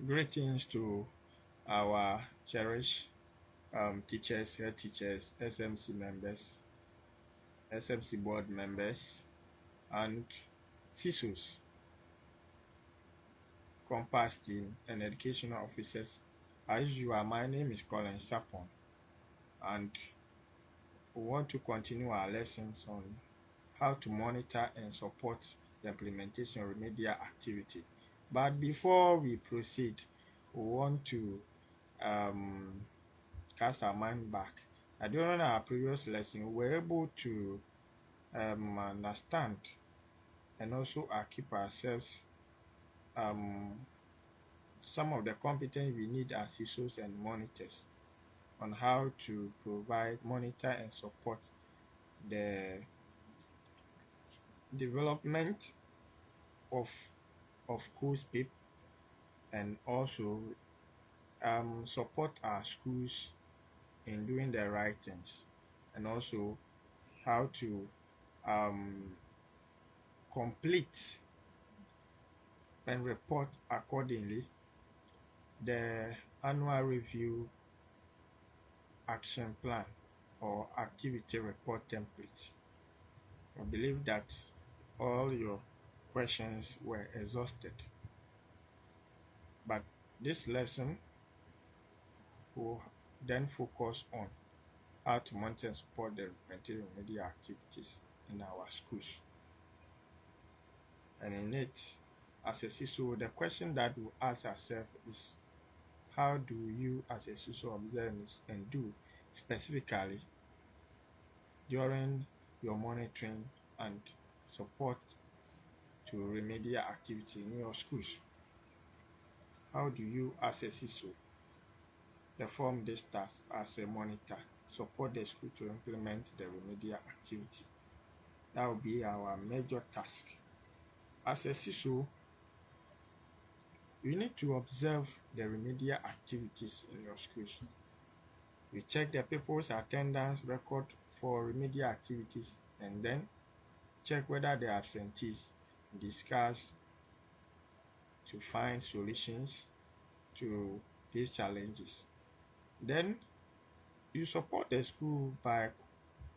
Greetings to our cherished teachers, head teachers, SMC members, SMC board members, and SISOs, compass team, and educational officers. As usual, my name is Colin Sapon, and we want to continue our lessons on how to monitor and support the implementation of remedial activity. But before we proceed, we want to cast our mind back. During our previous lesson, we were able to understand and also keep ourselves some of the competence we need as SISOs and monitors on how to provide, monitor, and support the development of Quo-SPIP, and also support our schools in doing the right things, and also how to complete and report accordingly the annual review action plan or activity report template. I believe that all your questions were exhausted, but this lesson will then focus on how to monitor and support the remedial activities in our schools. And in it, as a SISO, the question that we ask ourselves is, how do you as a SISO observe and do specifically during your monitoring and support to remedial activity in your schools? How do you as a SISO perform this task as a monitor, support the school to implement the remedial activity? That will be our major task. As a SISO, you need to observe the remedial activities in your schools. You check the people's attendance record for remedial activities, and then check whether the absentees discuss to find solutions to these challenges. Then you support the school by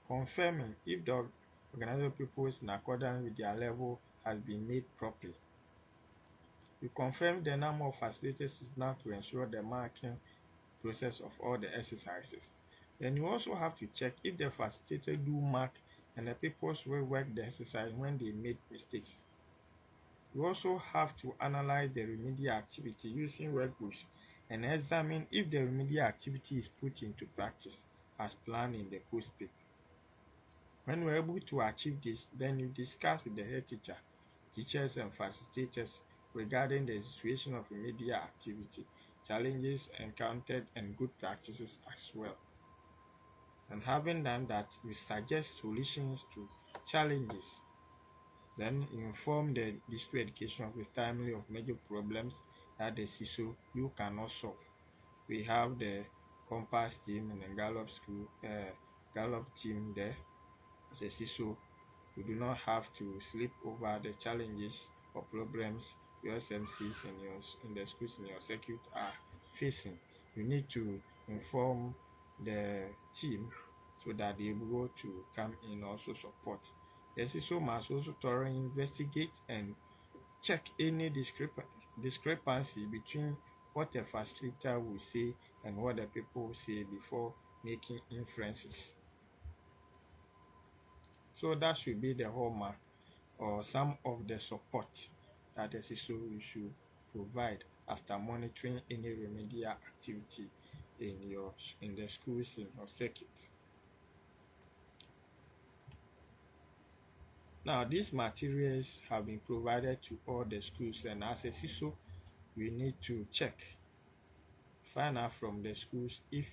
confirming if the organizational purpose in accordance with their level has been made properly. You confirm the number of facilitators now to ensure the marking process of all the exercises. Then you also have to check if the facilitator do mark and the pupils will work the exercise when they made mistakes. You also have to analyze the remedial activity using workbooks and examine if the remedial activity is put into practice as planned in the Quo-SPIP. When you're able to achieve this, then you discuss with the head teacher, teachers, and facilitators regarding the situation of remedial activity, challenges encountered, and good practices as well. And having done that, you suggest solutions to challenges. Then inform the district education office timely of major problems that the SISO you cannot solve. We have the compass team and the Gallup team there. As a SISO, you do not have to sleep over the challenges or problems your SMCs in the schools in your circuit are facing. You need to inform the team so that they will able to come in also support. The SISO must also thoroughly investigate and check any discrepancy between what a facilitator will say and what the people will say before making inferences. So that should be the hallmark or some of the support that the SISO should provide after monitoring any remedial activity in the schools in your circuit. Now, these materials have been provided to all the schools, and as a SISO, we need to find out from the schools if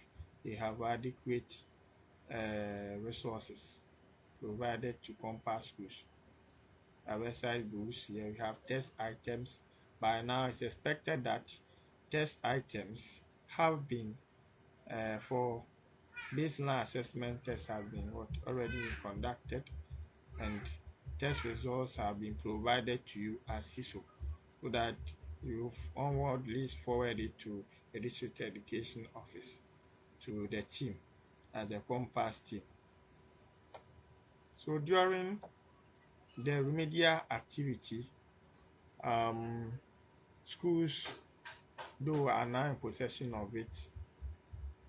they have adequate resources provided to compass schools. Our exercise books, here we have test items. By now, it's expected that test items have been for baseline assessment tests have been already conducted, and test results have been provided to you as SISO, so that you onwardly forward it to the district education office, to the team, at the compass team. So during the remedial activity, schools, though are now in possession of it,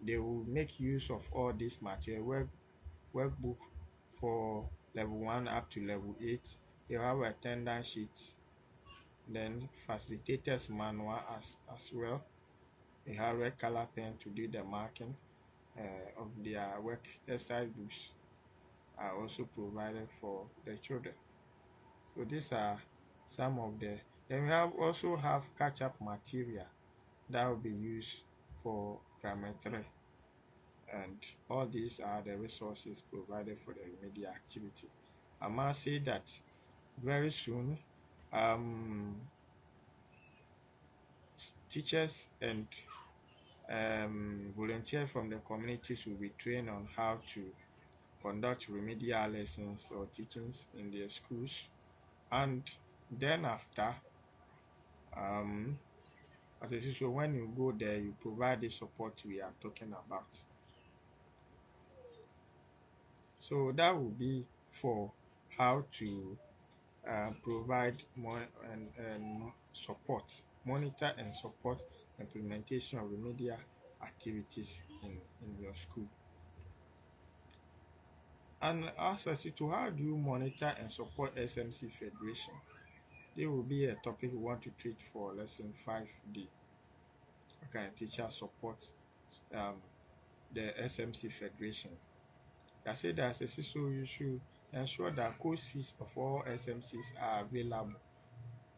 they will make use of all this material, workbook for level 1 up to level 8. They have attendance sheets, then facilitators manual as well. They have red color pen to do the marking of their work. Exercise books are also provided for the children. So these are some of the. Then we also have catch-up material that will be used for primary 3, and all these are the resources provided for the remedial activity. I must say that very soon, teachers and volunteers from the communities will be trained on how to conduct remedial lessons or teachings in their schools, and then after, as I say, so when you go there, you provide the support we are talking about. So that will be for how to provide more and support, monitor and support implementation of remedial activities in your school. And as I said, how do you monitor and support SMC Federation? It will be a topic we want to treat for lesson 5D. How can a teacher support the SMC Federation? I said that as a SISO, you should ensure that course fees of all SMCs are available.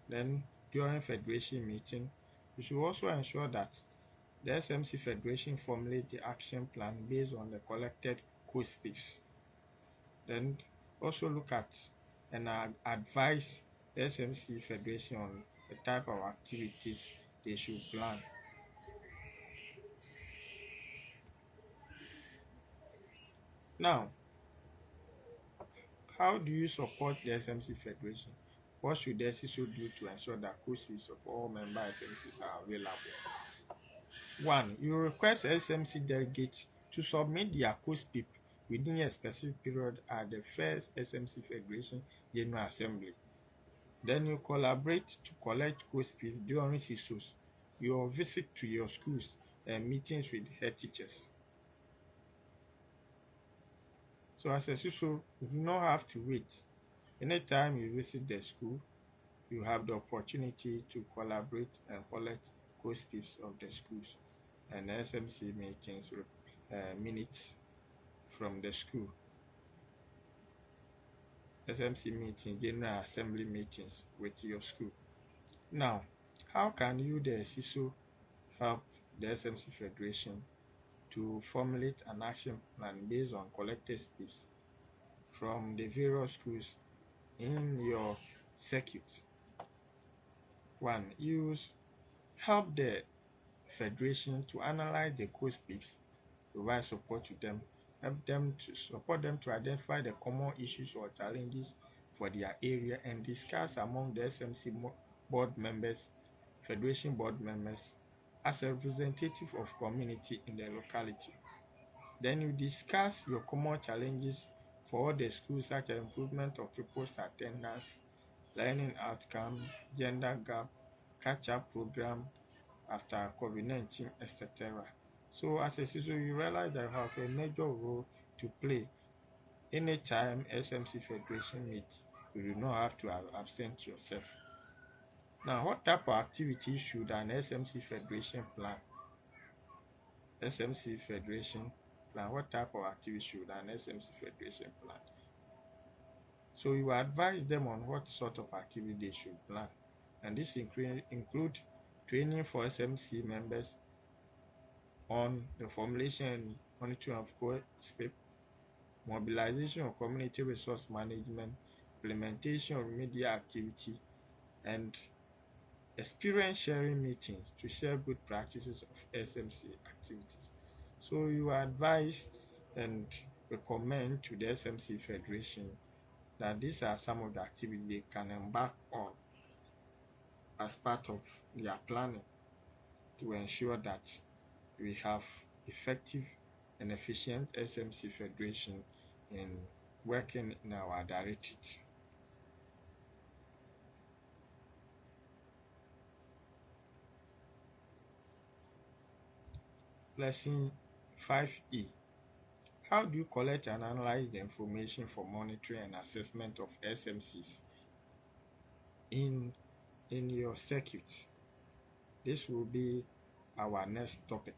Then during Federation meeting, you should also ensure that the SMC Federation formulate the action plan based on the collected Quo-SPIPs. Then also look at and advise the SMC Federation on the type of activities they should plan. Now, how do you support the SMC Federation? What should the SISO do to ensure that course fees of all member SMCs are available? 1. You request SMC delegates to submit their Quo-SPIP within a specific period at the first SMC Federation General Assembly. Then you collaborate to collect Quo-SPIP during SISOs, your visit to your schools, and meetings with head teachers. So as a SISO, you do not have to wait. Anytime you visit the school, you have the opportunity to collaborate and collect Quo-SPIPs of the schools and SMC meetings with minutes from the school. SMC meeting, General Assembly meetings with your school. Now, how can you, the SISO, help the SMC Federation to formulate an action plan based on collected SPIPs from the various schools in your circuit? 1. Help the Federation to analyze the Quo-SPIPs, provide support to them, support them to identify the common issues or challenges for their area, and discuss among the SMC board members, Federation board members, as a representative of community in the locality. Then you discuss your common challenges for all the schools, such as improvement of pupils' attendance, learning outcome, gender gap, catch-up program after COVID-19, etc. So as a SISO, you realize that you have a major role to play. Anytime SMC Federation meets, you do not have to absent yourself. Now, what type of activities should an SMC Federation plan? SMC Federation plan. What type of activities should an SMC Federation plan? So you advise them on what sort of activity they should plan. And this include training for SMC members on the formulation and monitoring of Quo-SPIP, mobilization of community resource management, implementation of remedial activity, and experience sharing meetings to share good practices of SMC activities. So you advise and recommend to the SMC Federation that these are some of the activities they can embark on as part of their planning to ensure that we have effective and efficient SMC Federation in working in our directorate. Lesson 5E. How do you collect and analyze the information for monitoring and assessment of SMCs in your circuit? This will be our next topic.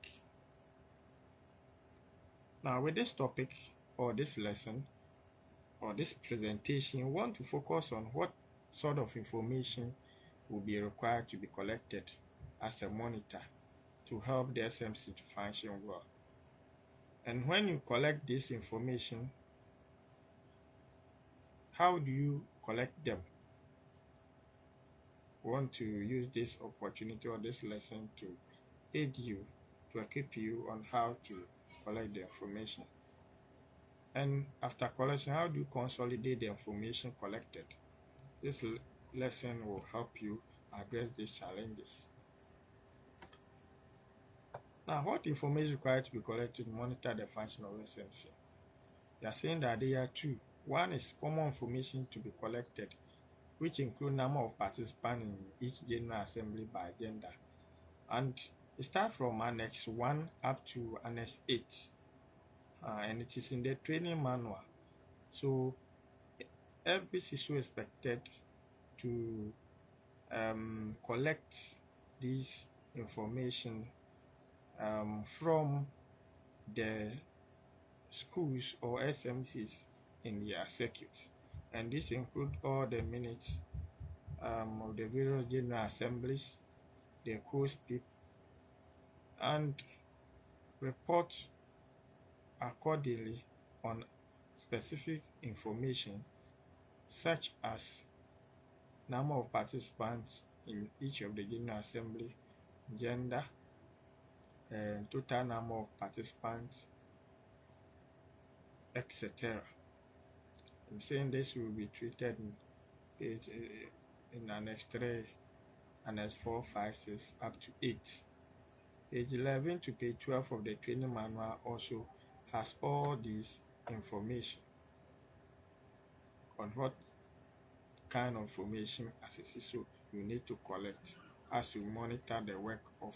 Now, with this topic or this lesson or this presentation, we want to focus on what sort of information will be required to be collected as a monitor to help the SMC to function well. And when you collect this information, how do you collect them? We want to use this opportunity or this lesson to aid you, to equip you on how to collect the information. And after collection, how do you consolidate the information collected? This lesson will help you address these challenges. Now, what information is required to be collected to monitor the function of SMC? We are saying that there are two. One is common information to be collected, which include number of participants in each General Assembly by gender. And it starts from Annex 1 up to Annex 8. And it is in the training manual. So every SISO is expected to collect this information from the schools or SMCs in their circuits. And this includes all the minutes of the various General Assemblies, the Quo-SPIP, and report accordingly on specific information such as number of participants in each of the General Assembly, gender, and total number of participants, etc. I'm saying this will be treated in Annex 3, Annex 4, 5, 6, up to 8. Page 11 to page 12 of the training manual also has all this information on what kind of information as a SISO you need to collect as you monitor the work of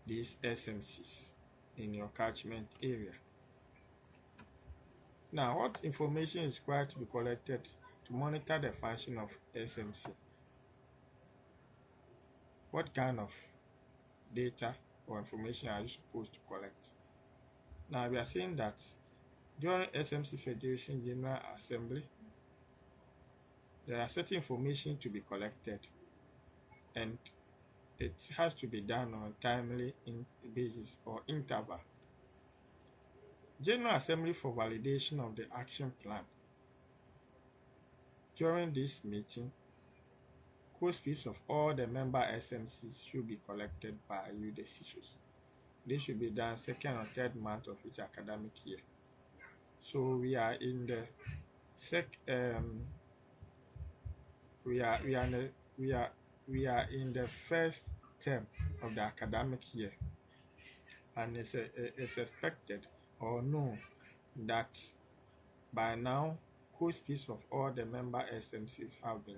these SMCs in your catchment area. Now, what information is required to be collected to monitor the function of SMC? What kind of data or information are you supposed to collect? Now, we are saying that during SMC Federation General Assembly, there are certain information to be collected, and it has to be done on a timely basis or interval. General Assembly for validation of the action plan. During this meeting, Quo-SPIPs of all the member SMCs should be collected by you, the SISOs. This should be done second or third month of each academic year. So we are in the we are in the first term of the academic year, and it's expected or known that by now Quo-SPIPs of all the member SMCs have been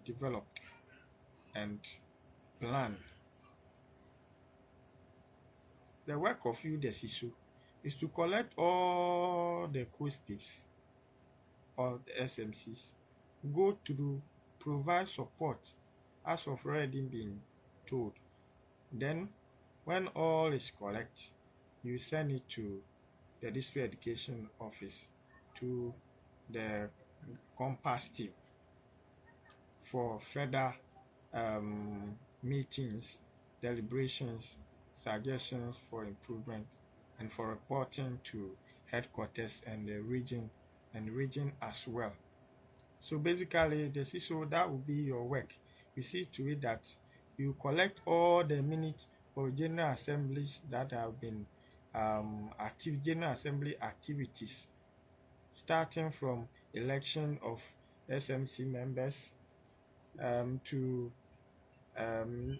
developed and planned. The work of you, the SISO, is to collect all the Quo-SPIPs or the SMCs, go through, provide support as of already been told. Then, when all is correct, you send it to the district education office, to the compass team for further meetings, deliberations, suggestions for improvement, and for reporting to headquarters and the region as well. So basically, the SISO, that will be your work. You see to it that you collect all the minutes of General Assemblies that have been General Assembly activities, starting from election of SMC members to um,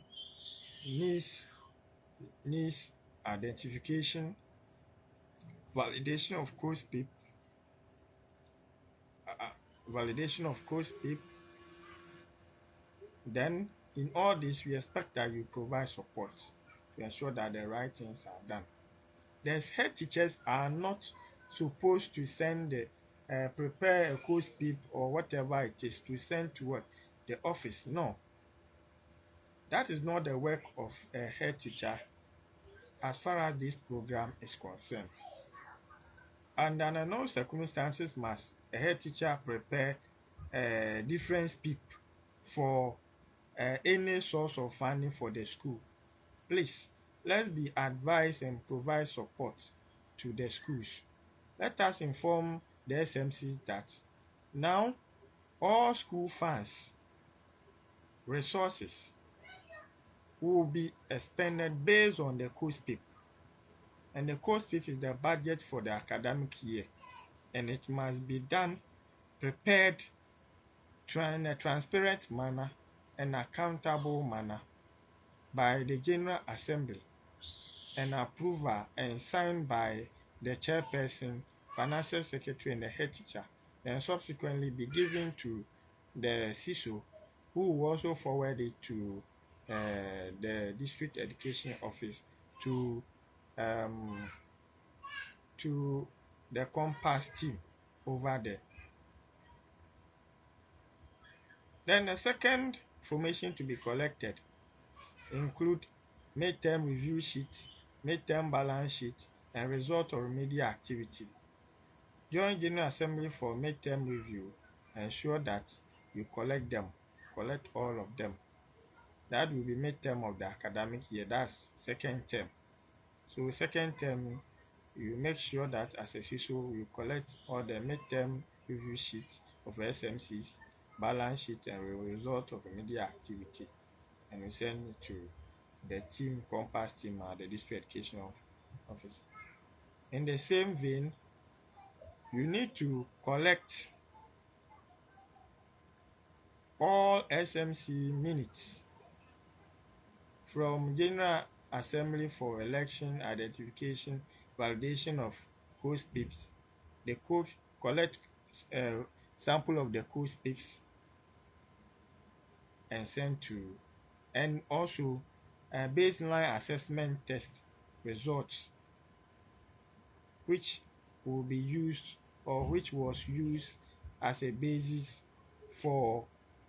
needs identification, validation of Quo-SPIP, validation of Quo-SPIP. Then, in all this, we expect that you provide support to ensure that the right things are done. The head teachers are not supposed to send prepare a Quo-SPIP or whatever it is to send to what? The office. No. That is not the work of a head teacher as far as this program is concerned. And under no circumstances must a head teacher prepare different SPIP for any source of funding for the school. Please, let's be advised and provide support to the schools. Let us inform the SMCs that now all school funds, resources will be expended based on the Quo-SPIP. And the Quo-SPIP is the budget for the academic year. And it must be done, prepared in a transparent manner and accountable manner by the General Assembly and approval and signed by the chairperson, financial secretary, and the head teacher, and subsequently be given to the SISO, who will also forward it to the district education office to the compass team over there. Then the second information to be collected include midterm review sheet, midterm balance sheet, and result of remedial activity. During General Assembly for midterm review, ensure that you collect all of them. That will be midterm of the academic year, that's second term. So second term, you make sure that as a SISO, you collect all the midterm review sheet of SMCs, balance sheet, and result of remedial activity, and you send it to the team, compass team, or the district education office. In the same vein, you need to collect all SMC minutes from General Assembly for election, identification, validation of Quo-SPIPs. The code collect sample of the Quo-SPIPs and send to, and also baseline assessment test results, which will be used or which was used as a basis for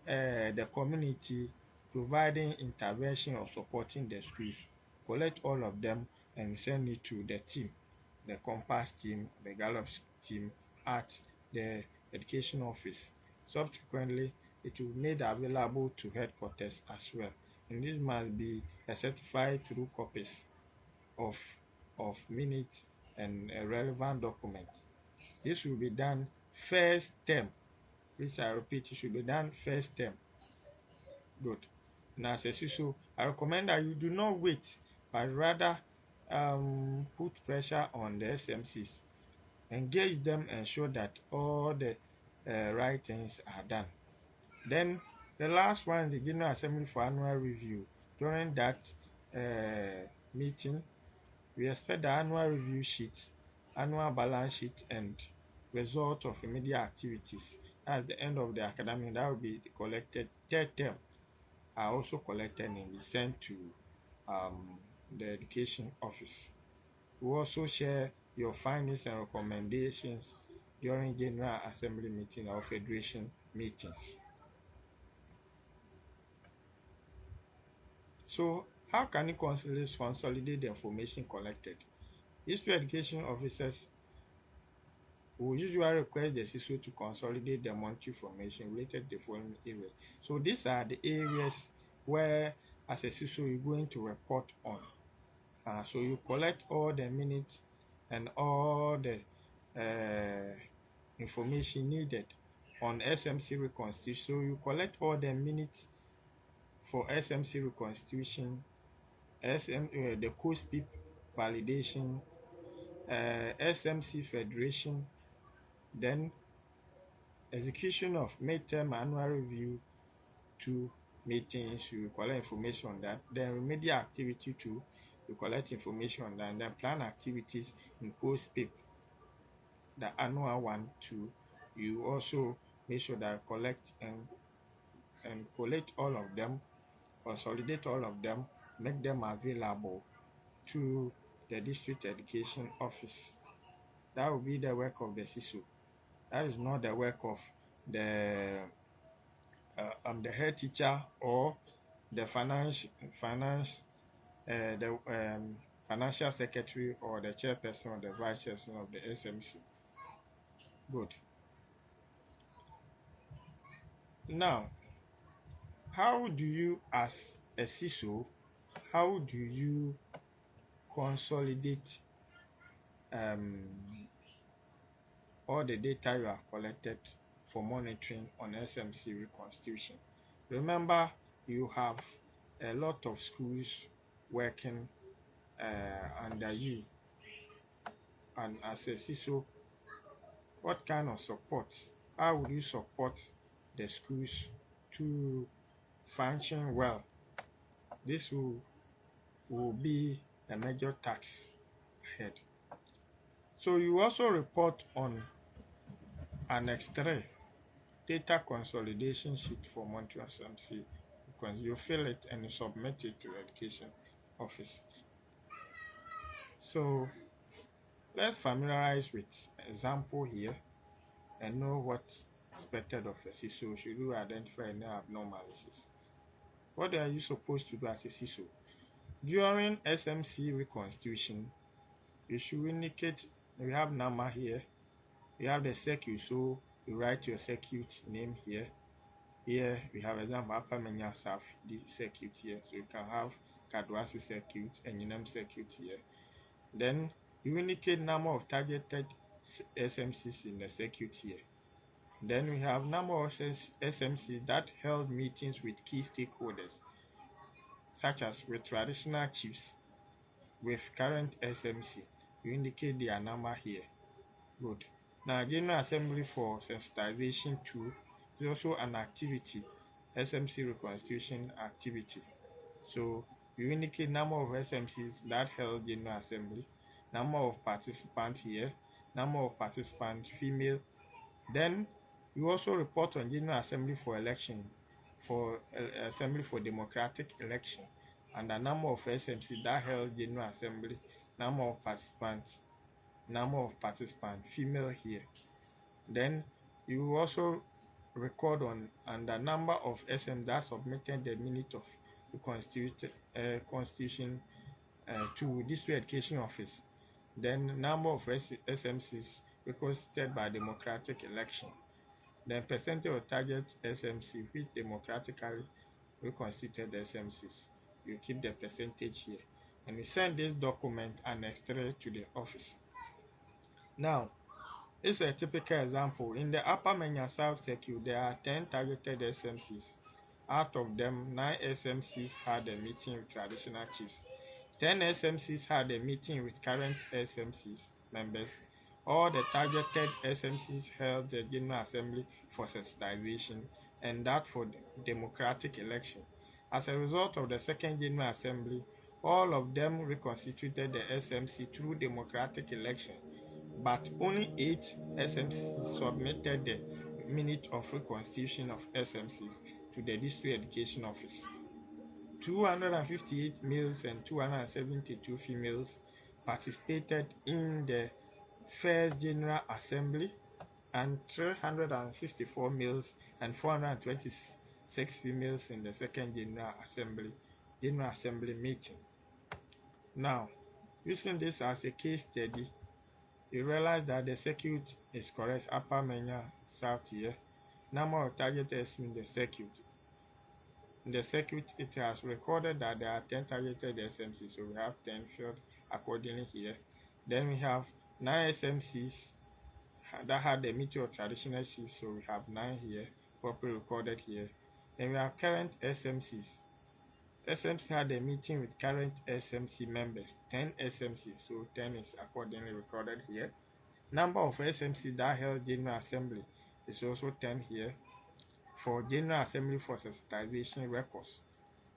the community providing intervention or supporting the schools. Collect all of them and send it to the team, the compass team, the Gallup team at the education office. Subsequently, it will be made available to headquarters as well. And this must be a certified true copies of minutes and a relevant document. This will be done first term. Please, I repeat, it should be done first term. Good. Now, as a SISO, I recommend that you do not wait, but rather put pressure on the SMCs. Engage them, ensure that all the right things are done. Then the last one is the General Assembly for annual review. During that meeting, we expect the annual review sheet, annual balance sheet, and result of remedial activities. At the end of the academic, that will be collected. Third term are also collected and be sent to the education office. We also share your findings and recommendations during General Assembly meeting or Federation meetings. So, how can you consolidate the information collected? District education officers will usually request the SISO to consolidate the monetary information related to the following areas. So these are the areas where, as a SISO, you're going to report on. So you collect all the minutes and all the information needed on SMC reconstitution. So you collect all the minutes for SMC reconstitution, the Quo-SPIP validation, SMC Federation, then execution of midterm annual review to meetings, you collect information on that. Then remedial activity 2, you collect information on that. And then plan activities in Quo-SPIP, the annual one too. You also make sure that you collect and collect all of them, consolidate all of them, make them available to the district education office. That will be the work of the SISO. That is not the work of the head teacher or the financial secretary or the chairperson or the vice chairperson of the SMC. Good. Now, how do you, as a SISO, how do you consolidate all the data you have collected for monitoring on SMC reconstitution? Remember, you have a lot of schools working under you, and as a SISO, what kind of support, how would you support the schools to function well? This will be a major task ahead. So you also report on Annex 3, data consolidation sheet for monitoring SMC, because you fill it and you submit it to the education office. So let's familiarize with example here and know what's expected of a SISO should you identify any abnormalities. What are you supposed to do as a SISO? During SMC reconstitution, you should indicate, we have number here, you have the circuit, so you write your circuit name here. Here we have example Upper Menya South, the circuit here, so you can have Kadwasi circuit and Unam circuit here. Then you indicate number of targeted SMCs in the circuit here. Then we have number of SMCs that held meetings with key stakeholders, such as with traditional chiefs, with current SMC. You indicate their number here. Good. Now, General Assembly for Sensitization 2 is also an activity, SMC reconstitution activity. So you indicate number of SMCs that held General Assembly, number of participants here, number of participants female. Then you also report on General Assembly for election, for Assembly for Democratic Election, and the number of SMCs that held General Assembly, number of participants female here. Then you also record on the number of SM that submitted the minute of the constitution to district education office. Then number of SMCs requested by democratic election. Then percentage of target SMC which democratically reconstituted SMCs. You keep the percentage here, and you send this document Annex 3 to the office. Now, this is a typical example. In the Upper Menya South circuit, there are 10 targeted SMCs. Out of them, 9 SMCs had a meeting with traditional chiefs. 10 SMCs had a meeting with current SMCs members. All the targeted SMCs held the General Assembly for sensitization, and that for the democratic election. As a result of the second General Assembly, all of them reconstituted the SMC through democratic election, but only 8 SMCs submitted the minute of reconstitution of SMCs to the district education office. 258 males and 272 females participated in the first General Assembly, and 364 males and 426 females in the second General Assembly meeting. Now, using this as a case study, you realize that the circuit is correct. Upper Menya South here, number of targeted in the circuit. In the circuit, it has recorded that there are 10 targeted SMCs, so we have 10 filled accordingly here. Then we have 9 SMCs that had the meeting of traditional chiefs, so we have 9 here, properly recorded here. Then we have current SMCs. SMC had a meeting with current SMC members, 10 SMCs, so 10 is accordingly recorded here. Number of SMC that held General Assembly is also 10 here. for General Assembly for sensitization records.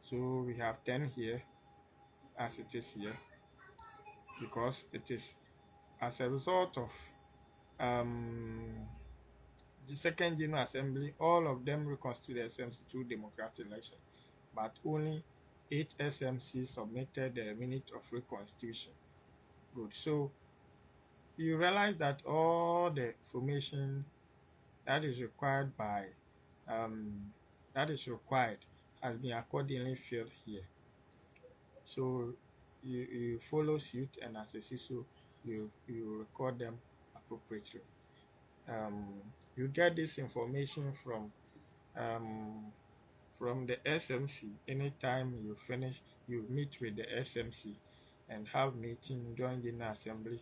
So we have 10 here as it is here, because it is as a result of the second General Assembly, all of them reconstituted SMC through democratic election, but only 8 SMCs submitted the minute of reconstitution. Good. So you realize that all the formation that is required has been accordingly filled here. So you follow suit, and as a SISO, you record them appropriately. You get this information from the SMC. Anytime you meet with the SMC and have meeting during General Assembly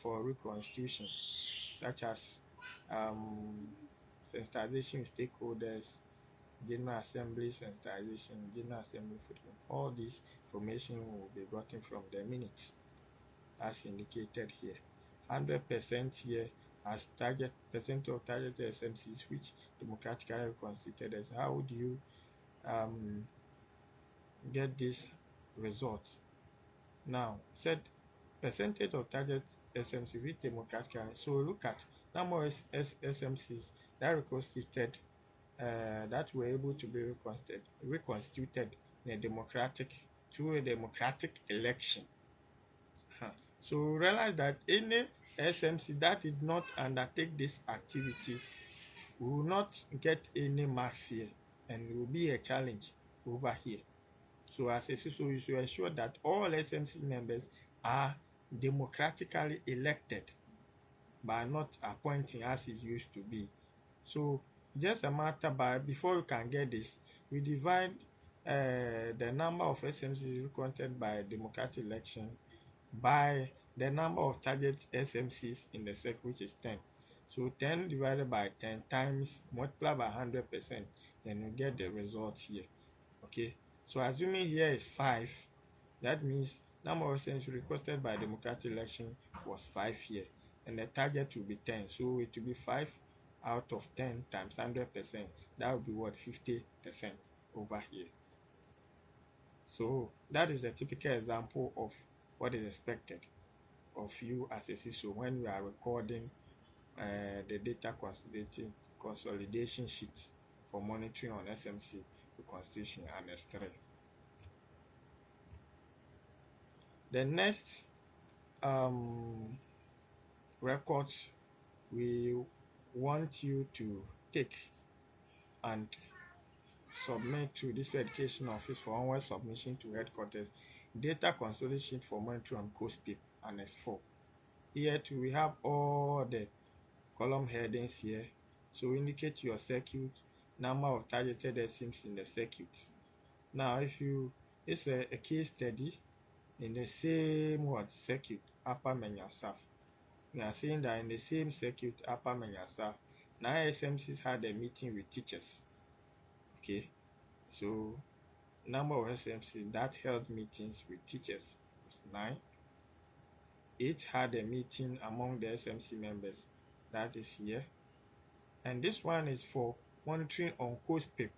for reconstitution, such as sensitization stakeholders, General Assembly sensitization, General Assembly footnote. All this information will be gotten from the minutes as indicated here. 100% here as percent of target SMCs which democratically reconstituted as. How would you get this result? Now, said percentage of target SMC which democratically. So look at number of SMCs that reconstituted that were able to be reconstituted in through a democratic election. So realize that any SMC that did not undertake this activity will not get any marks here, and it will be a challenge over here. So as a SISO, you should ensure that all SMC members are democratically elected by not appointing as it used to be. So just a matter before you can get this, you divide the number of SMCs reconstituted by democratic election by the number of target SMCs in the circle, which is 10. So 10 divided by 10 times multiplied by 100%, then you get the result here. Okay, so assuming here is 5, that means number of SMCs requested by democratic election was 5 here, and the target will be 10. So it will be 5 out of 10 times 100%. That would be what? 50% over here. So that is a typical example of what is expected of you as a SISO when you are recording the data consolidation sheet for monitoring on SMC reconstitution and S3. The next records we want you to take and submit to this education office for onward submission to headquarters: data consolidation for monitoring on Quo-SPIP and S4. Here too we have all the column headings here. So indicate your circuit, number of targeted SMCs in the circuit. Now if it's a case study in the same circuit, upper manual south. We are saying that in the same circuit, upper manual south, 9 SMCs had a meeting with teachers. Okay, so number of SMCs that held meetings with teachers was 9. 8 had a meeting among the SMC members, that is here. And this one is for monitoring on Quo-SPIP.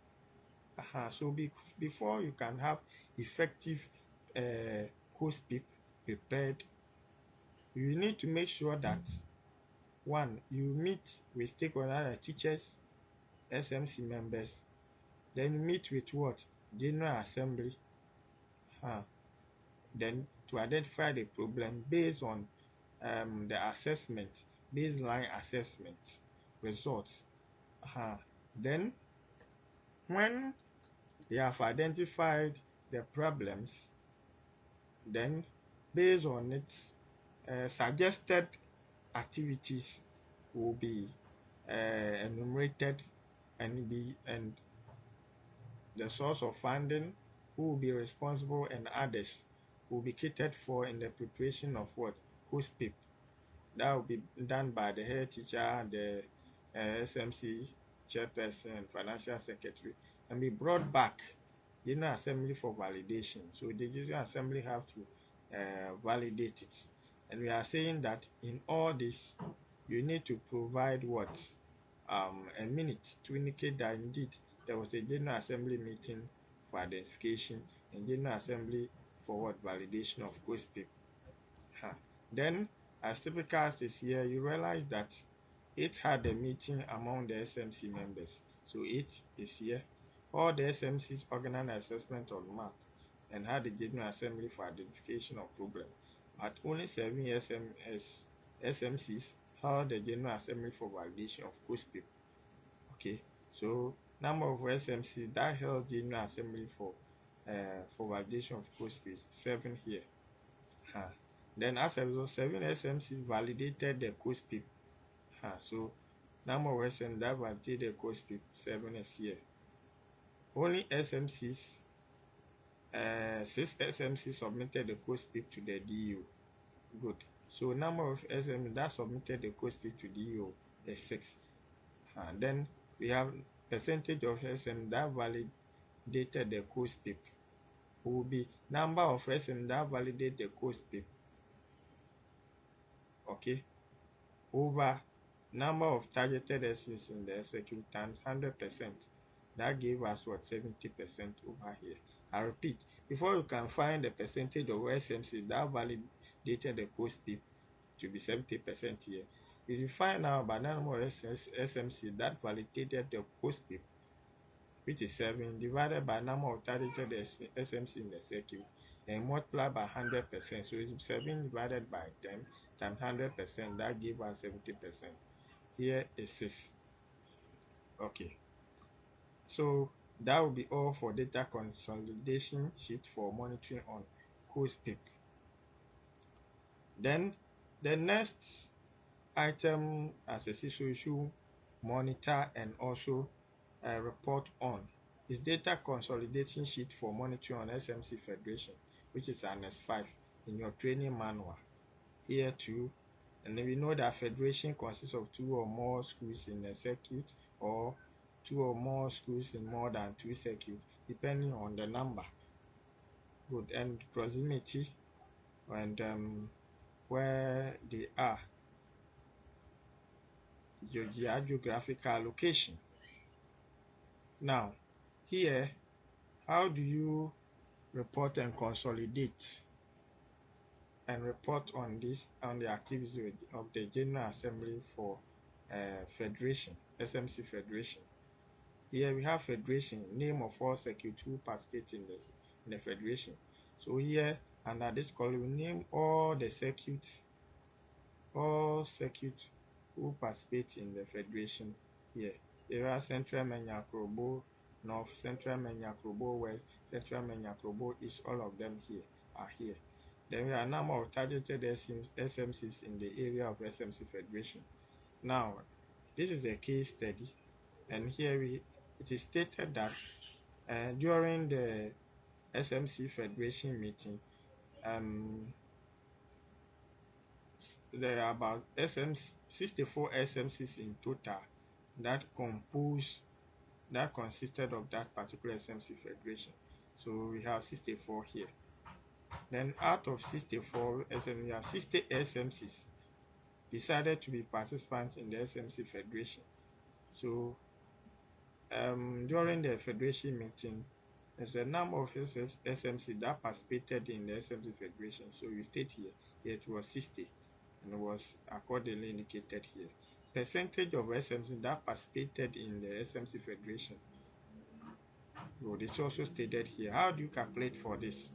So before you can have effective Quo-SPIP prepared, you need to make sure that 1, you meet with stakeholders, teachers, SMC members. Then you meet with what? General Assembly. Then to identify the problem based on the assessment, baseline assessment results. Then when they have identified the problems, then based on it, suggested activities will be enumerated, and the source of funding, who will be responsible, and others will be catered for in the preparation of what? Quo-SPIP. That will be done by the head teacher, the SMC chairperson, and financial secretary, and be brought back General Assembly for validation. So the General Assembly have to validate it. And we are saying that in all this, you need to provide what? a minute to indicate that indeed there was a General Assembly meeting for identification and General Assembly for what validation of Quo-SPIP. Then, as typical as this year, you realize that it had a meeting among the SMC members. So it is here. All the SMCs organized assessment of math and had a General Assembly for identification of problem. But only 7 SMCs held the General Assembly for validation of Quo-SPIP. Okay, so number of SMCs that held General Assembly for validation of Quo-SPIP is 7 here. Then as a result, 7 SMCs validated the Quo-SPIP. So number of SMCs that validated the Quo-SPIP 7 is here. Only SMCs, 6 SMCs submitted the Quo-SPIP to the DEO. Good. So number of SMCs that submitted the Quo-SPIP to DEO is 6. Then we have percentage of SMCs that validated the Quo-SPIP will be number of SMCs that validate the Quo-SPIP, okay, over number of targeted SMCs in the execute times 100%. That gave us what, 70% over here. I repeat, before you can find the percentage of SMCs that validated the Quo-SPIP to be 70% here, if you find out by number of SMCs that validated the Quo-SPIP, which is 7, divided by number of targeted SMCs in the circuit, and multiply by 100%. So it's 7 divided by 10 times 100%, that gives us 70%. Here is 6. Okay. So that will be all for data consolidation sheet for monitoring on Quo-SPIP. Then the next item as a SISO issue monitor and also report on is data consolidation sheet for monitoring on SMC Federation, which is Annex 5 in your training manual. Here too, and then we know that Federation consists of 2 or more schools in a circuit or 2 or more schools in more than 2 circuits, depending on the number. Good, and proximity and where they are, your geographical location. Now, here, how do you report and consolidate and report on this, on the activities of the General Assembly for Federation, SMC Federation? Here we have Federation, name of all circuits who participate in the Federation. So here, under this column, we name all the circuits, who participate in the Federation here. There are Central Menyakrobo North, Central Menyakrobo West, Central Menyakrobo East, all of them here are here. Then we have a number of targeted SMCs in the area of SMC Federation. Now, this is a case study, and here it is stated that during the SMC Federation meeting, there are about 64 SMCs in total that consisted of that particular SMC Federation. So we have 64 here. Then out of 64 SMCs, we have 60 SMCs decided to be participants in the SMC Federation. So during the Federation meeting, there's a number of SMCs that participated in the SMC Federation. So you state here it was 60, and it was accordingly indicated here. Percentage of SMCs that participated in the SMC Federation. So it's also stated here. How do you calculate for this?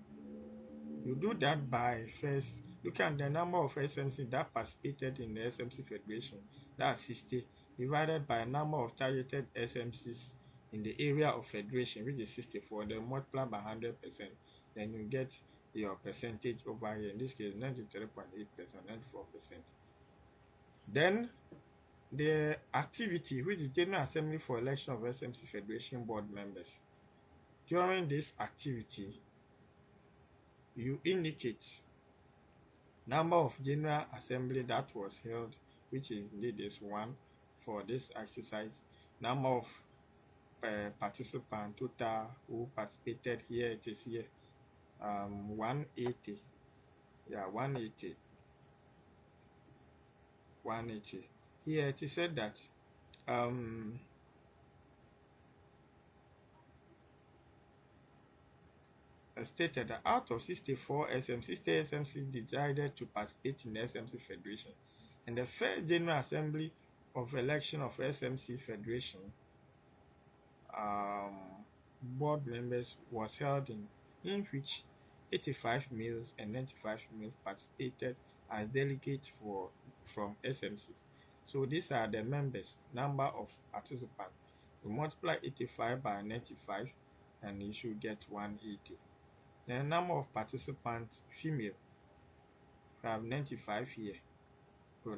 You do that by first looking at the number of SMCs that participated in the SMC Federation, that's 60, divided by number of targeted SMCs in the area of Federation, which is 64, then multiply by 100%, then you get your percentage over here. In this case, 93.8%, 94%. Then the activity, which is General Assembly for election of SMC Federation board members. During this activity, you indicate number of General Assembly that was held, which is indeed is 1 for this exercise. Number of participants total who participated here, it is here 180. Yeah, 180. Here it is said that um, stated that out of 64 SMCs, 60 SMCs decided to participate in the SMC Federation. And the first General Assembly of Election of SMC Federation board members was held in which 85 males and 95 females participated as delegates from SMCs. So these are the members, number of participants. You multiply 85 by 95 and you should get 180. The number of participants, female, we have 95 here. So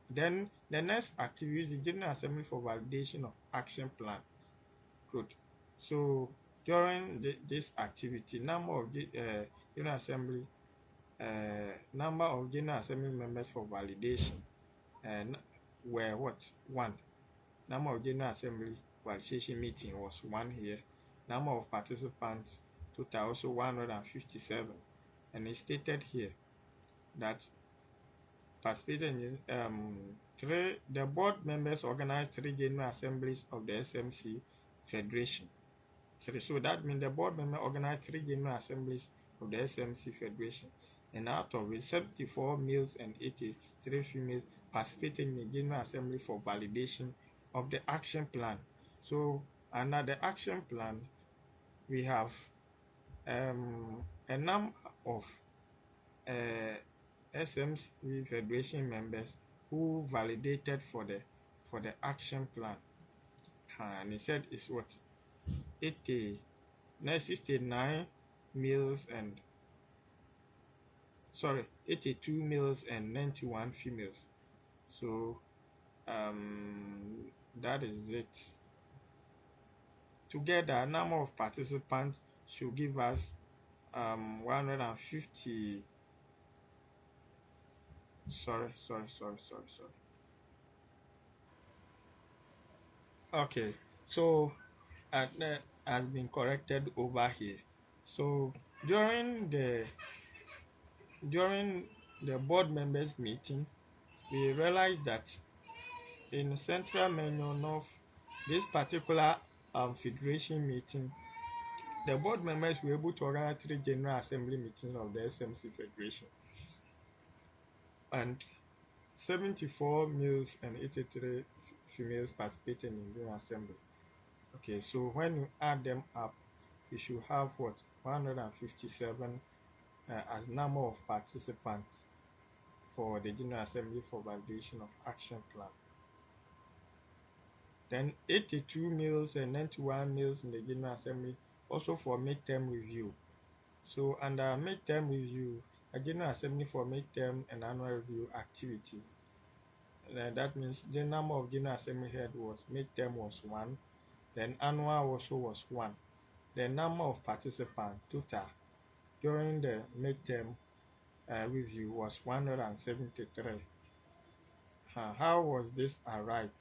then the next activity is the General Assembly for validation of action plan. Good. So during this activity, General Assembly, number of General Assembly members for validation were what? 1. Number of General Assembly validation meeting was 1 here. Number of participants total also 157, and it stated here that participated in the board members organized 3 General Assemblies of the SMC Federation. So that means the board member organized 3 General Assemblies of the SMC Federation, and out of it, 74 males and 83 females participated in the General Assembly for validation of the action plan. So under the action plan, we have a number of SMC Federation members who validated for the action plan, and he said it's what 69 males and 82 males and 91 females. So that is it. Together, number of participants should give us 150. Sorry. Okay, so has been corrected over here. So during the board members meeting, we realized that in Central Menu North, this particular federation meeting, the board members were able to organize 3 General Assembly meetings of the SMC Federation, and 74 males and 83 females participated in the General Assembly. Okay, so when you add them up, you should have what 157 as number of participants for the General Assembly for validation of action plan. Then 82 males and 91 males in the General Assembly also for midterm review. So under midterm review, a General Assembly for midterm and annual review activities. That means the number of General Assembly head was midterm was 1, then annual also was 1. The number of participants total during the midterm review was 173. How was this arrived?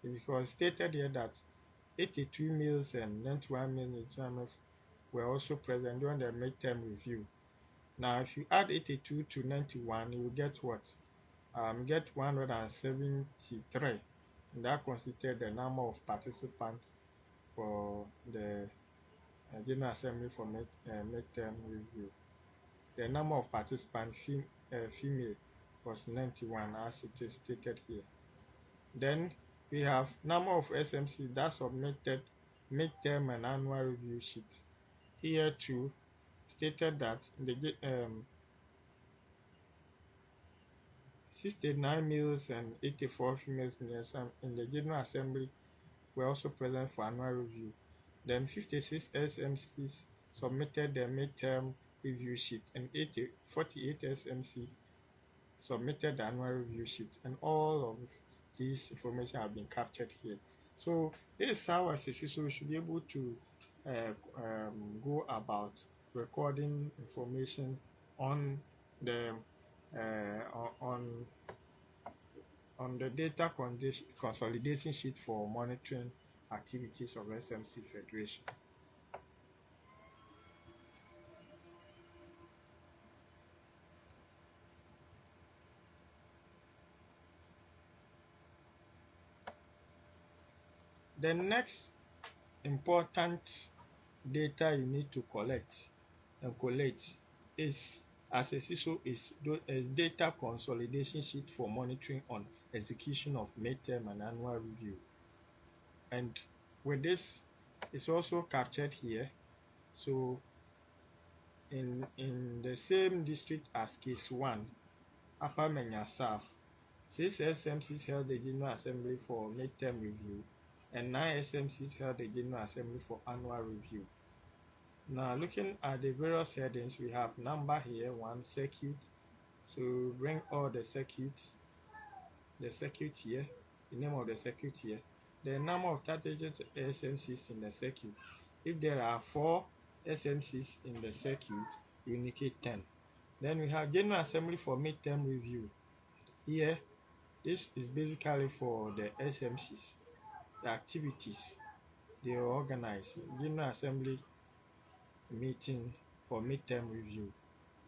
Because stated here that 82 males and 91 males were also present during the midterm review. Now, if you add 82 to 91, you will get what? Get 173. And that constituted the number of participants for the General Assembly for midterm review. The number of participants female was 91, as it is stated here. Then we have number of SMC that submitted midterm and annual review sheets. Here too, stated that the 69 males and 84 females in the General Assembly were also present for annual review. Then 56 SMCs submitted their midterm review sheet, and 48 SMCs submitted the annual review sheet, and all of these information have been captured here. So this is how as a SISO we should be able to go about recording information on the on the data consolidation sheet for monitoring activities of SMC Federation. The next important data you need to collect and collate is, as a SISO, is data consolidation sheet for monitoring on execution of midterm and annual review. And with this, it's also captured here. So in the same district as case 1, Upper Menya South, 6 SMCs held the General Assembly for midterm review and 9 SMCs held the General Assembly for annual review. Now, looking at the various headings, we have number here, 1 circuit. So bring all the circuits, here, the name of the circuit here, the number of targeted SMCs in the circuit. If there are 4 SMCs in the circuit, you indicate 10. Then we have General Assembly for midterm review. Here, this is basically for the SMCs, the activities they organize. General Assembly meeting for midterm review,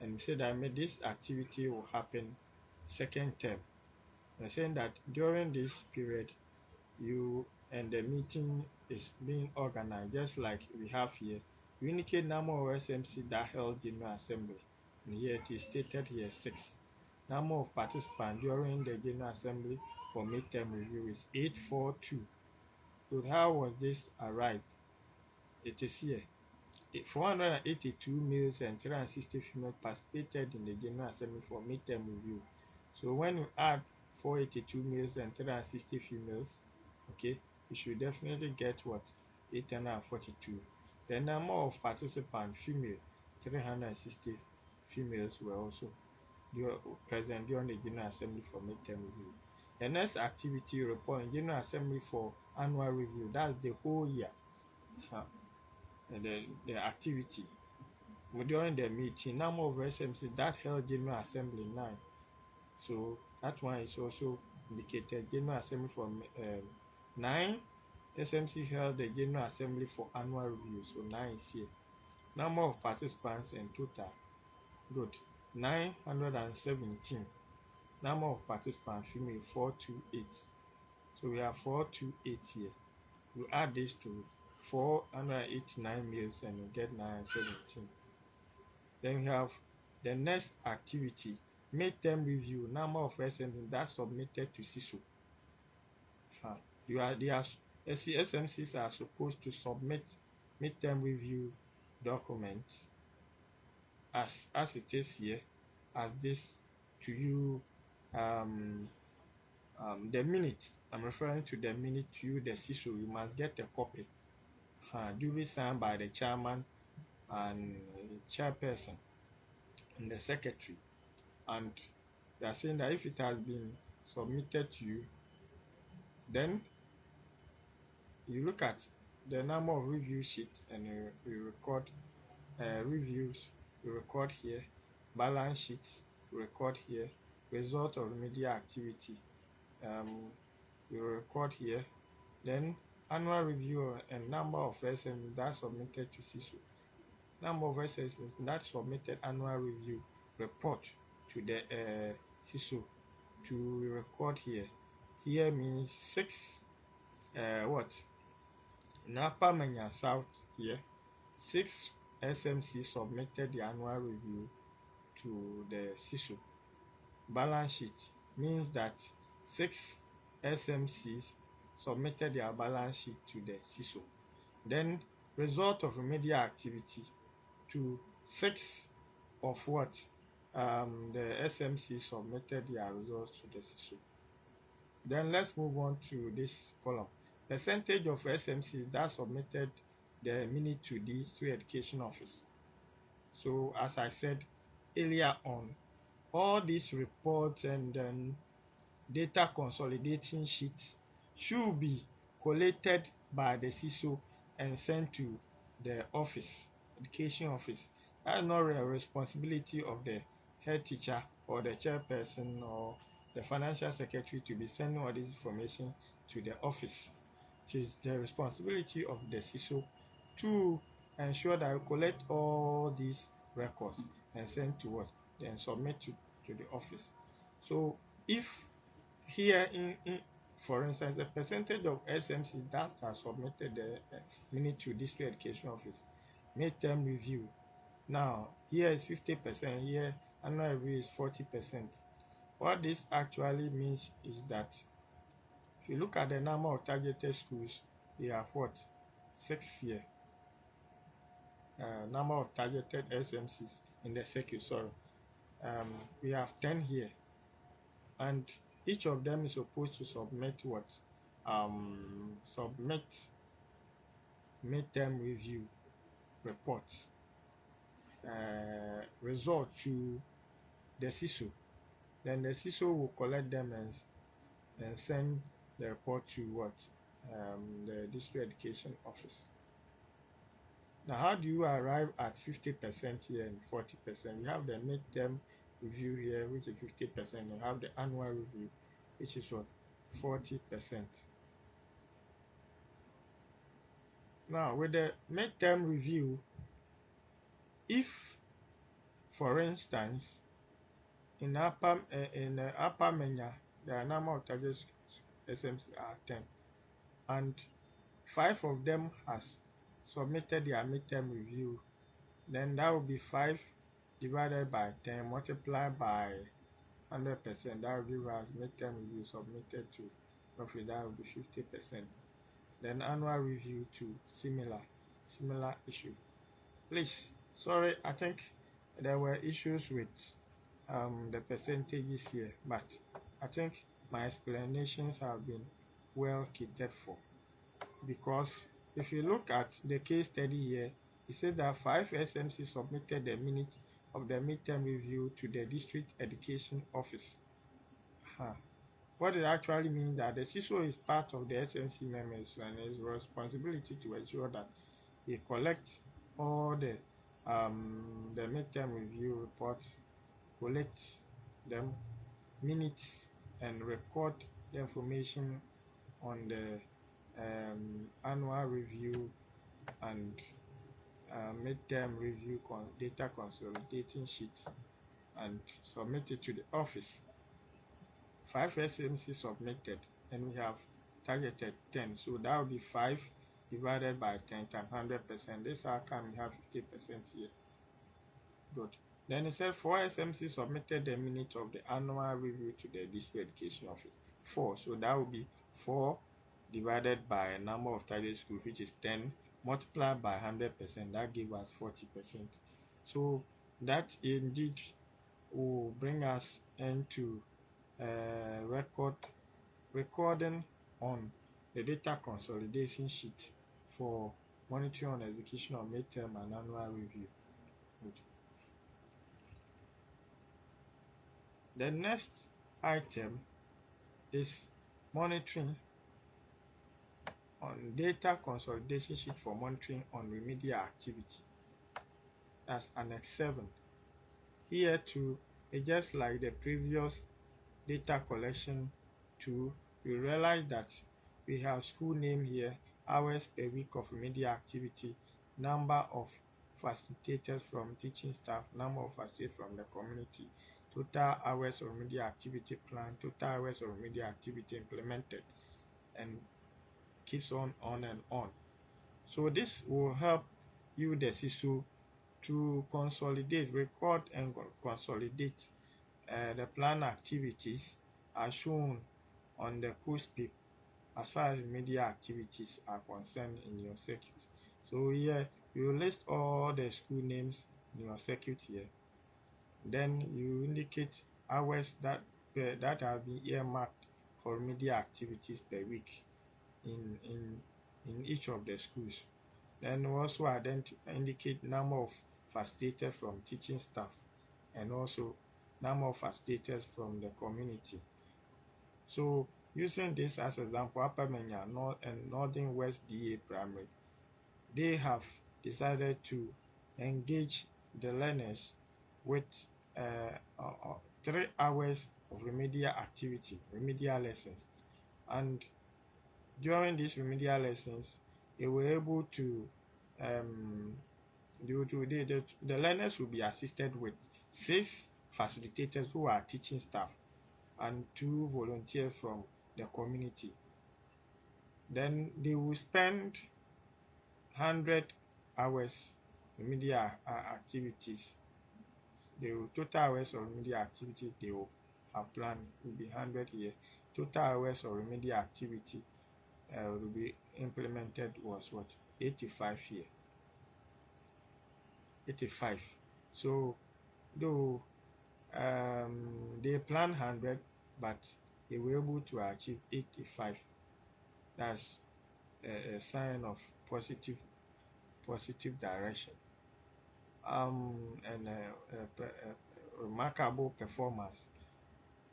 and we say that this activity will happen second term. We're saying that during this period, you and the meeting is being organized, just like we have here. You indicate number of SMC that held General Assembly, and here it is stated here 6. Number of participants during the General Assembly for midterm review is 842. So how was this arrived? It is here. 482 males and 360 females participated in the General Assembly for midterm review. So when you add 482 males and 360 females, okay, you should definitely get what? 842. The number of participants, female, 360 females were also present during the General Assembly for midterm review. The next activity report in General Assembly for annual review, that's the whole year. The activity during the meeting, number of SMC that held General Assembly 9. So that one is also indicated. General Assembly for 9 SMC held the General Assembly for annual review. So 9 is here. Number of participants in total, good, 917. Number of participants, female, 428. So we have 428 here. You add this to 489 males and you get 917. Then we have the next activity, midterm review, number of SMCs that submitted to SISO. SMCs are supposed to submit midterm review documents as it is here, as this to you. The minute, I'm referring to the minute to you, the SISO, you must get a copy. Duly signed by the chairman and chairperson and the secretary. And they are saying that if it has been submitted to you, then you look at the number of review sheets and you record reviews, you record here, balance sheets, you record here, result of remedial activity, you record here, then annual review and number of SMCs that submitted to SISO. Number of SMCs that submitted annual review report to the SISO to record here. Here means 6. In Upper Menya South here, 6 SMCs submitted the annual review to the SISO. Balance sheet means that 6 SMCs submitted their balance sheet to the SISO. Then result of remedial activity to 6 of what? The SMC submitted their results to the SISO. Then let's move on to this column. Percentage of SMCs that submitted the minute to the Education Office. So as I said earlier on, all these reports and data consolidating sheets should be collated by the SISO and sent to the office, Education Office. That is not a responsibility of the head teacher or the chairperson or the financial secretary to be sending all this information to the office. It is the responsibility of the SISO to ensure that you collect all these records and send to what? Then submit to the office. So if here for instance, the percentage of SMCs that are submitted the minute to district education office, midterm review. Now, here is 50%, here annual review is 40%. What this actually means is that if you look at the number of targeted schools, we have what? 6 here. Number of targeted SMCs in the circuit, sorry. We have 10 here. And each of them is supposed to submit what? Submit midterm review reports, result to the SISO. Then the SISO will collect them and send the report to what? The district education office. Now, how do you arrive at 50% here and 40%? You have the midterm review here, which is 50%. You have the annual review, which is what? 40%. Now, with the midterm review, if, for instance, in Upper Menya, the number of target SMCs are 10, and 5 of them has submitted their midterm review, then that will be 5 divided by 10 multiplied by 100%. That will give us midterm review submitted to roughly, that will be 50%. Then annual review to similar issue. Please, sorry, I think there were issues with the percentages here, but I think my explanations have been well catered for, because if you look at the case study here, it said that 5 SMCs submitted the minute of the midterm review to the district education office. What it actually means that the SISO is part of the SMC members and his responsibility to ensure that he collects all the midterm review reports, collect them, minutes, and record the information on the annual review and midterm review data consolidating sheet, and submit it to the office. 5 SMC submitted, and we have targeted 10, so that will be 5 divided by 10 times 100%. This outcome we have 50% here. Good. Then it said 4 SMC submitted the minute of the annual review to the district education office. 4, so that will be 4 divided by a number of target schools, which is 10, multiplied by 100%. That gives us 40%. So that indeed will bring us into recording on the data consolidation sheet for monitoring on execution of midterm and annual review. Good. The next item is monitoring on data consolidation sheet for monitoring on remedial activity. That's Annex 7. Here too, it's just like the previous data collection tool. We realize that we have school name here, hours per week of remedial activity, number of facilitators from teaching staff, number of facilitators from the community, total hours of remedial activity plan, total hours of remedial activity implemented, and keeps on and on. So this will help you, the SISO, to consolidate, record and consolidate the plan activities as shown on the Quo-SPIP as far as remedial activities are concerned in your circuit. So here you list all the school names in your circuit here. Then you indicate hours that have been earmarked for remedial activities per week in each of the schools. Then also indicate number of facilitators from teaching staff, and also number of facilitators from the community. So using this as example, Upper Menya and Northern West DA Primary, they have decided to engage the learners with 3 hours of remedial activity, remedial lessons. And during these remedial lessons, they were able to the learners will be assisted with 6 facilitators who are teaching staff and 2 volunteers from the community. Then they will spend 100 hours remedial activities. The total hours of remedial activity they will have planned will be 100 here. Total hours of remedial activity will be implemented was what? 85 here. 85. So though they plan 100, but they were able to achieve 85. That's a sign of positive direction, and a remarkable performance.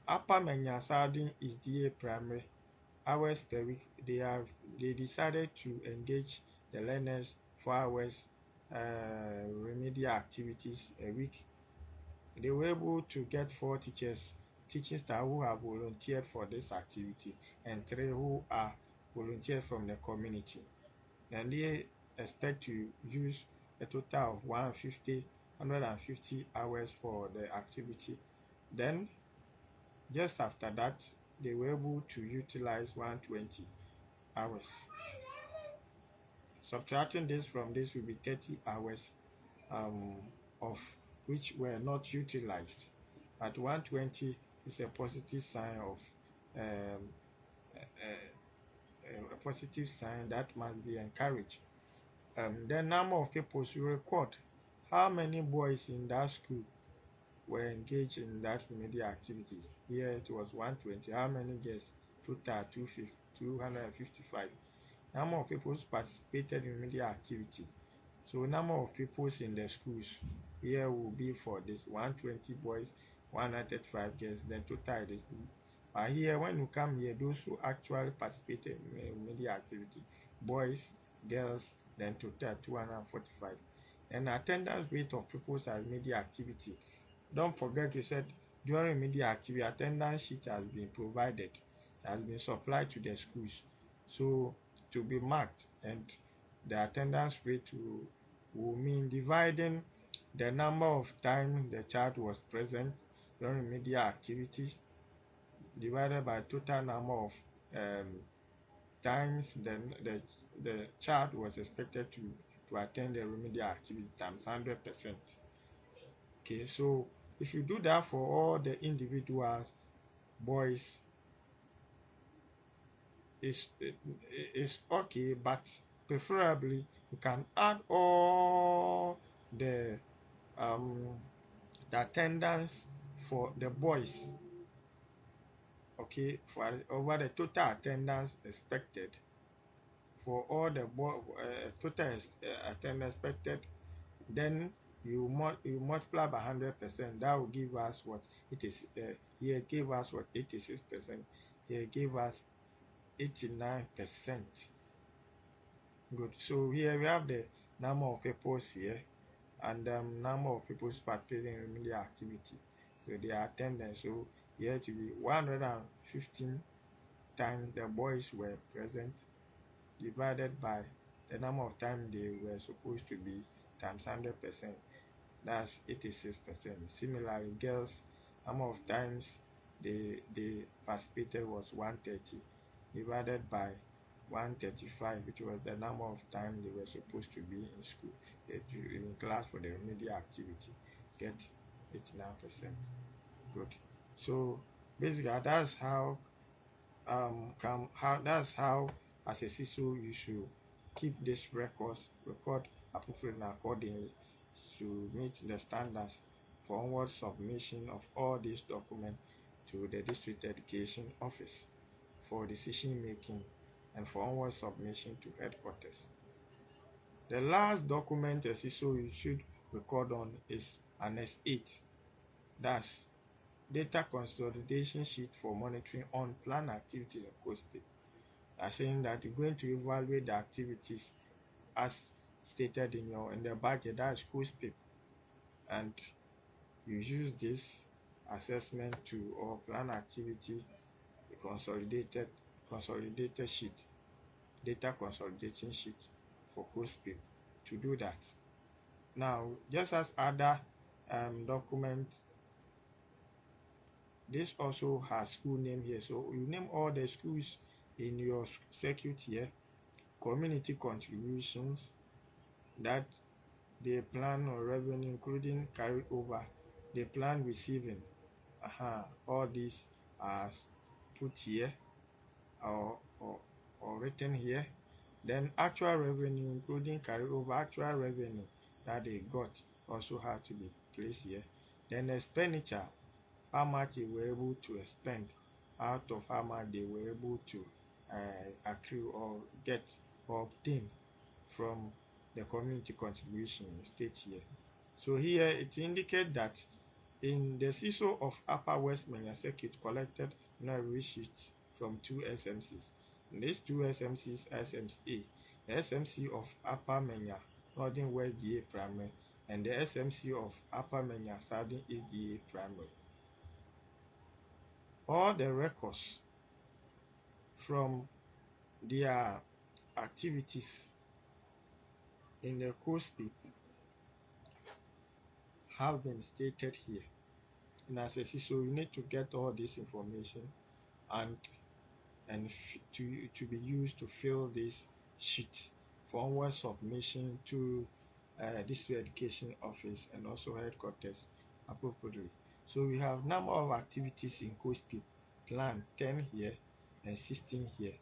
Upper Menyasadin is DA primary hours per week. They decided to engage the learners 4 hours remedial activities a week. They were able to get 4 teaching staff who have volunteered for this activity, and 3 who are volunteered from the community. And they expect to use a total of 150 hours for the activity. Then just after that, they were able to utilize 120 hours. Subtracting this from this will be 30 hours of which were not utilized. But 120 is a positive sign of a positive sign that must be encouraged. The number of people to record how many boys in that school were engaged in that remedial activity. Here it was 120. How many girls? Total 255. Number of people participated in remedial activity. So number of people in the schools here will be for this 120 boys, 135 girls. Then total is. But here, when you come here, those who actually participated in remedial activity, boys, girls, then total 245. And attendance rate of pupils at remedial activity. Don't forget we said during remedial activity, attendance sheet has been provided, has been supplied to the schools. So to be marked, and the attendance rate will mean dividing the number of times the child was present during remedial activities divided by total number of times the child was expected to attend the remedial activity times 100%. Okay, so if you do that for all the individuals, boys, is okay, but preferably you can add all the attendance for the boys, okay, for over the total attendance expected for all the total attendance expected. Then you multiply by 100%. That will give us what it is. Here gave us what 86%. Here gave us 89%. Good. So here we have the number of people here and number of people participating in remedial activity. So their attendance. So here to be 115 times the boys were present divided by the number of times they were supposed to be times 100%. That's 86%. Similarly, girls, number of times they participated was 130 divided by 135, which was the number of times they were supposed to be in school, in class for the remedial activity. Get 89%. Good. So basically, that's how that's how as a SISO you should keep this record appropriately and accordingly to meet the standards for onward submission of all these documents to the district education office for decision making and for onward submission to headquarters. The last document a SISO you should record on is Annex 8. That's data consolidation sheet for monitoring on plan activities of Quo-SPIP. That's saying that you're going to evaluate the activities as stated in the budget, that's Quo-SPIP, and you use this assessment to or plan activity consolidated sheet, data consolidation sheet for Quo-SPIP to do that. Now, just as other documents this also has school name here. So you name all the schools in your circuit here, community contributions that they plan on revenue, including carryover, they plan receiving. All these are put here or written here. Then actual revenue, including carryover, actual revenue that they got also have to be placed here. Then expenditure, how much they were able to spend out of how much they were able to accrue or get or obtain from the community contribution state here. So here it indicates that in the SISO of Upper West Manya Circuit collected receipts from 2 SMCs. And these 2 SMCs, SMC, the SMC of Upper Manya Northern West DA Primary and the SMC of Upper Manya Southern East DA Primary. All the records from their activities in the Quo-SPIP have been stated here. And as a SISO, you need to get all this information and to be used to fill this sheet for onward submission to district education office and also headquarters appropriately. So we have number of activities in Quo-SPIP plan 10 here and 16 here.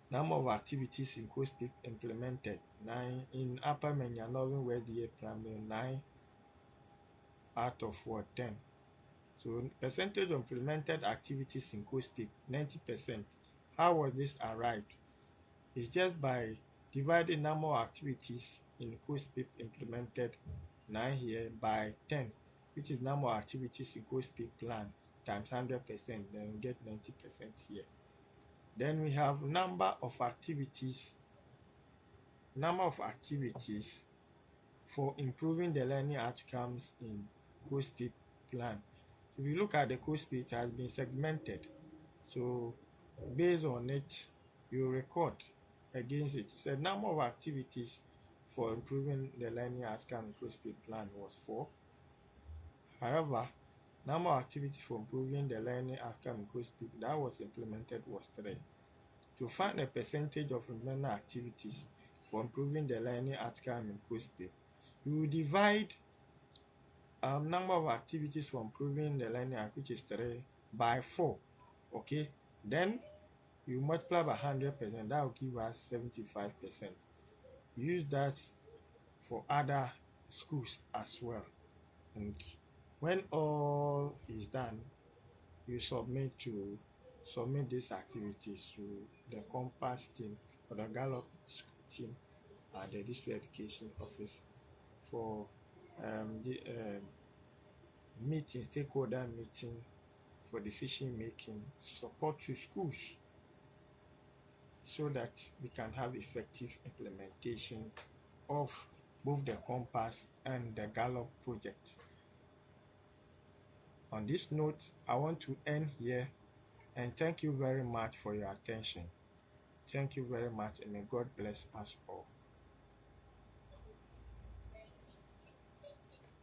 Number of activities in Quo-SPIP implemented 9 in Upper Manya Northern West DA Primary, 9 out of 10. So percentage of implemented activities in Quo-SPIP 90%. How was this arrived? It's just by dividing number of activities in Quo-SPIP implemented 9 here by 10, which is number of activities in Quo-SPIP plan times 100%, then we get 90% here. Then we have number of activities for improving the learning outcomes in Quo-SPIP plan. If you look at the Quo-SPIP, it has been segmented. So based on it, you record against it. So the number of activities for improving the learning outcome in Quo-SPIP plan was 4. However, number of activities for improving the learning outcome in Quo-SPIP that was implemented was 3. To find the percentage of implemented activities for improving the learning outcome in Quo-SPIP, you will divide number of activities for improving the learning, which is 3, by 4. Okay, then you multiply by 100%, that will give us 75%. Use that for other schools as well. And when all is done, you submit these activities to the Compass team or the Gallup team at the district education office for the meeting, stakeholder meeting, for decision making, support to schools, so that we can have effective implementation of both the Compass and the Gallup project. On this note, I want to end here and thank you very much for your attention. Thank you very much, and may God bless us all.